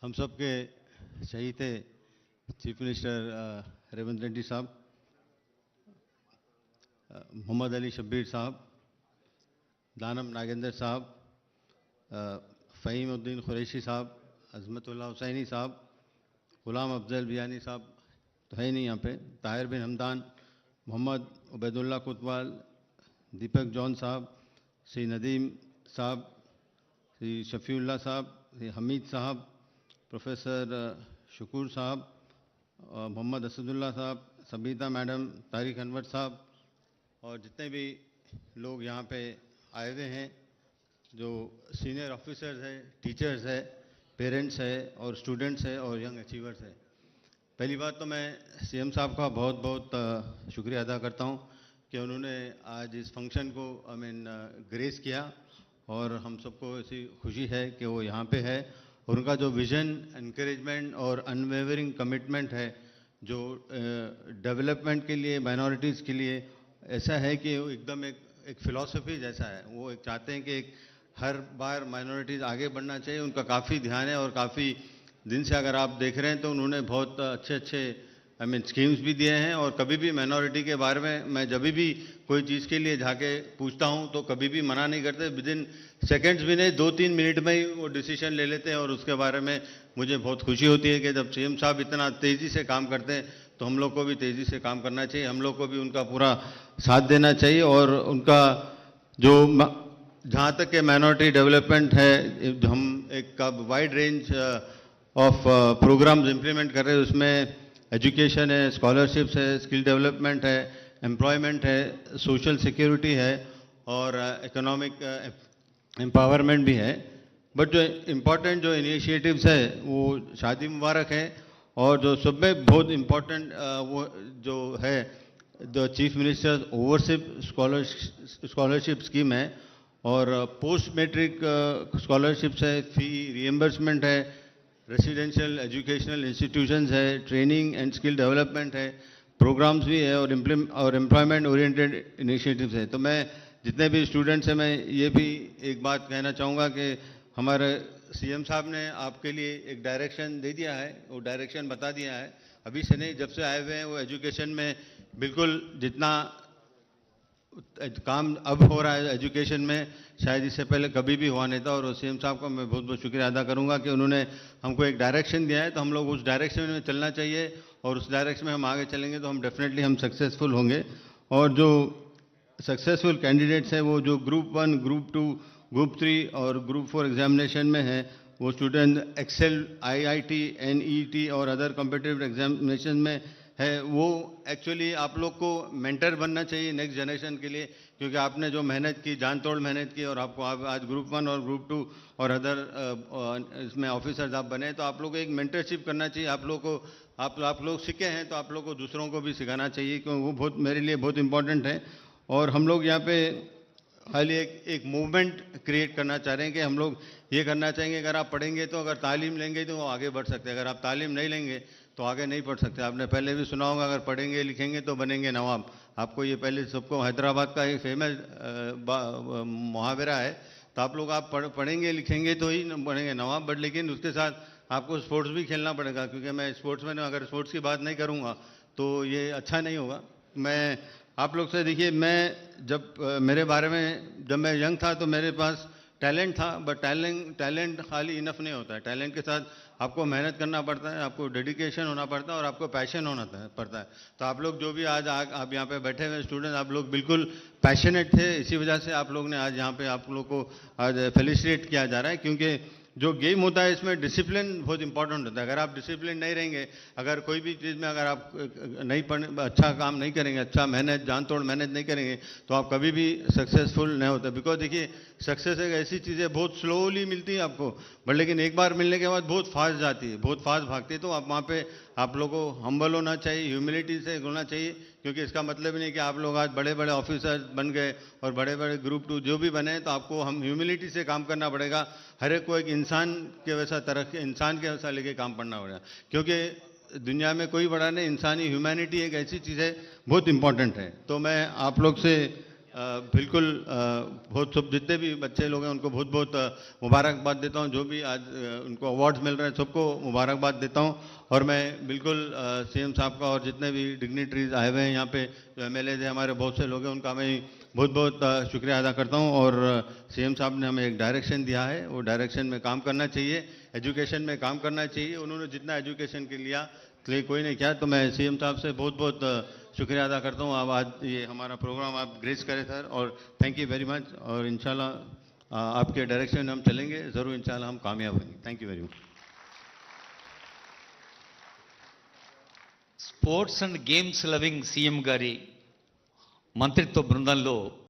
हम सब के चहीते चीफ मिनिस्टर रेवंत रेड्डी साहब, मोहम्मद अली शब्बीर साहब, दानम नागेंद्र साहब, फ़हीमुद्दीन कुरैशी साहब, अज़मतुल्लाह हुसैनी साहब, गुलाम अफजल बियानी साहब तो है नहीं यहाँ पे, ताहिर बिन हमदान, मोहम्मद उबैदुल्लाह कुतवाल, दीपक जॉन साहब, श्री नदीम साहब, श्री शफ़ीउल्लाह साहब, श्री हमीद साहब, प्रोफेसर शकूर साहब, मोहम्मद असदुल्ला साहब, सबीता मैडम, तारिक अनवर साहब और जितने भी लोग यहाँ पे आए हुए हैं, जो सीनियर ऑफिसर्स हैं, टीचर्स हैं, पेरेंट्स हैं और स्टूडेंट्स हैं और यंग अचीवर्स हैं। पहली बात तो मैं सीएम साहब का बहुत बहुत शुक्रिया अदा करता हूँ कि उन्होंने आज इस फंक्शन को ग्रेस किया और हम सबको ऐसी खुशी है कि वो यहाँ पे है। उनका जो विज़न, एनकरेजमेंट और अनवेवरिंग कमिटमेंट है जो डेवलपमेंट के लिए, माइनॉरिटीज़ के लिए, ऐसा है कि वो एकदम एक फ़िलॉसफी जैसा है। वो एक चाहते हैं कि हर बार माइनॉरिटीज़ आगे बढ़ना चाहिए। उनका काफ़ी ध्यान है और काफ़ी दिन से अगर आप देख रहे हैं तो उन्होंने बहुत अच्छे स्कीम्स भी दिए हैं। और कभी भी माइनॉरिटी के बारे में मैं जब भी कोई चीज़ के लिए जाके पूछता हूं तो कभी भी मना नहीं करते। विदिन सेकंड्स भी नहीं, 2-3 मिनट में ही वो डिसीजन ले लेते हैं। और उसके बारे में मुझे बहुत खुशी होती है कि जब सीएम साहब इतना तेज़ी से काम करते हैं तो हम लोग को भी तेज़ी से काम करना चाहिए, हम लोग को भी उनका पूरा साथ देना चाहिए। और उनका जो जहाँ तक के माइनॉरिटी डेवलपमेंट है, हम एक wide range of programs implement कर रहे हैं। उसमें एजुकेशन है, स्कॉलरशिप्स है, स्किल डेवलपमेंट है, एम्प्लॉयमेंट है, सोशल सिक्योरिटी है और इकोनॉमिक एम्पावरमेंट भी है। बट जो इम्पोर्टेंट जो इनिशिएटिव्स है वो शादी मुबारक है। और जो सब में बहुत इम्पोर्टेंट वो जो है, जो chief minister overseas scholarship scheme है और पोस्ट मैट्रिक स्कॉलरशिप्स है, फ़ी रिएम्बर्समेंट है, रेसिडेंशियल एजुकेशनल इंस्टीट्यूशंस है, ट्रेनिंग एंड स्किल डेवलपमेंट है, प्रोग्राम्स भी है और एम्प्लॉयमेंट ओरिएंटेड इनिशिएटिव्स है। तो मैं जितने भी स्टूडेंट्स हैं, मैं ये भी एक बात कहना चाहूँगा कि हमारे सीएम साहब ने आपके लिए एक डायरेक्शन दे दिया है, वो डायरेक्शन बता दिया है। अभी से नहीं, जब से आए हुए हैं वो एजुकेशन में बिल्कुल जितना काम अब हो रहा है एजुकेशन में, शायद इससे पहले कभी भी हुआ नहीं था। और सीएम साहब का मैं बहुत बहुत शुक्रिया अदा करूंगा कि उन्होंने हमको एक डायरेक्शन दिया है, तो हम लोग उस डायरेक्शन में चलना चाहिए। और उस डायरेक्शन में हम आगे चलेंगे तो हम डेफिनेटली हम सक्सेसफुल होंगे। और जो सक्सेसफुल कैंडिडेट्स हैं वो जो ग्रुप 1, ग्रुप 2, ग्रुप 3 और ग्रुप 4 एग्जामिनेशन में है, वो स्टूडेंट एक्सेल, IIT, NET और अदर कॉम्पिटिटिव एग्जामिनेशन में है, वो एक्चुअली आप लोग को मेंटर बनना चाहिए नेक्स्ट जनरेशन के लिए। क्योंकि आपने जो मेहनत की, जान तोड़ मेहनत की और आपको आज ग्रुप 1 और ग्रुप 2 और अदर इसमें ऑफिसर्स आप बने, तो आप लोग को एक मेंटरशिप करना चाहिए। आप लोग को आप लोग सीखे हैं तो आप लोग को दूसरों को भी सिखाना चाहिए, क्योंकि वो बहुत मेरे लिए बहुत इंपॉर्टेंट है। और हम लोग यहाँ पे खाली एक मूवमेंट क्रिएट करना चाह रहे हैं कि हम लोग ये करना चाहेंगे, अगर आप पढ़ेंगे तो, अगर तालीम लेंगे तो आगे बढ़ सकते हैं। अगर आप तालीम नहीं लेंगे तो आगे नहीं पढ़ सकते। आपने पहले भी सुना होगा, अगर पढ़ेंगे लिखेंगे तो बनेंगे नवाब। आपको ये पहले सबको हैदराबाद का एक फेमस मुहावरा है। तो आप लोग पढ़ेंगे लिखेंगे तो ही बनेंगे नवाब। बट लेकिन उसके साथ आपको स्पोर्ट्स भी खेलना पड़ेगा, क्योंकि मैं स्पोर्ट्स में अगर स्पोर्ट्स की बात नहीं करूँगा तो ये अच्छा नहीं होगा। मैं आप लोग से देखिए, मैं जब मेरे बारे में जब मैं यंग था तो मेरे पास टैलेंट था, बट टैलेंट खाली इनफ नहीं होता है। टैलेंट के साथ आपको मेहनत करना पड़ता है, आपको डेडिकेशन होना पड़ता है और आपको पैशन होना पड़ता है। तो आप लोग जो भी आज आप यहाँ पे बैठे हुए स्टूडेंट, आप लोग बिल्कुल पैशनेट थे, इसी वजह से आप लोग ने आज यहाँ पे आप लोग को आज फेलिसिटेट किया जा रहा है। क्योंकि जो गेम होता है इसमें डिसिप्लिन बहुत इंपॉर्टेंट होता है। अगर आप डिसिप्लिन नहीं रहेंगे, अगर कोई भी चीज़ में अगर आप नहीं अच्छा काम नहीं करेंगे, अच्छा मेहनत, जान तोड़ मेहनत नहीं करेंगे तो आप कभी भी सक्सेसफुल नहीं होते। बिकॉज देखिए, सक्सेस एक ऐसी चीज़ है, बहुत स्लोली मिलती है आपको, बट लेकिन एक बार मिलने के बाद बहुत फास्ट जाती है, बहुत फास्ट भागती है। तो आप वहाँ पे आप लोगों को हम्बल होना चाहिए, ह्यूमिलिटी से होना चाहिए। क्योंकि इसका मतलब ही नहीं कि आप लोग आज बड़े बड़े ऑफिसर बन गए और बड़े बड़े ग्रुप 2 जो भी बने, तो आपको हम ह्यूमिलिटी से काम करना पड़ेगा। हर एक को एक इंसान के वैसा इंसान के वैसा लेके काम करना पड़ेगा। क्योंकि दुनिया में कोई बड़ा नहीं, इंसानी ह्यूमैनिटी एक ऐसी चीज़ है बहुत इंपॉर्टेंट है। तो मैं आप लोग से बिल्कुल बहुत सब जितने भी बच्चे लोग हैं उनको बहुत बहुत मुबारकबाद देता हूं। जो भी आज उनको अवार्ड्स मिल रहे हैं सबको मुबारकबाद देता हूं। और मैं बिल्कुल सीएम साहब का और जितने भी डिग्निटरीज आए हुए हैं यहाँ पे, जो एमएलए है हमारे, बहुत से लोग हैं, उनका मैं बहुत बहुत शुक्रिया अदा करता हूं। और सीएम साहब ने हमें एक डायरेक्शन दिया है, वो डायरेक्शन में काम करना चाहिए, एजुकेशन में काम करना चाहिए। उन्होंने जितना एजुकेशन के लिया के लिए कोई नहीं किया, तो मैं सीएम साहब से बहुत बहुत शुक्रिया अदा करता हूँ। अब आज ये हमारा प्रोग्राम आप ग्रेस करें सर, और थैंक यू वेरी मच। और इंशाल्लाह आपके डायरेक्शन में हम चलेंगे, ज़रूर इंशाल्लाह हम कामयाब होंगे। Thank you very much. Sports and games loving CM గారి మంత్రిత్వ బృందంలో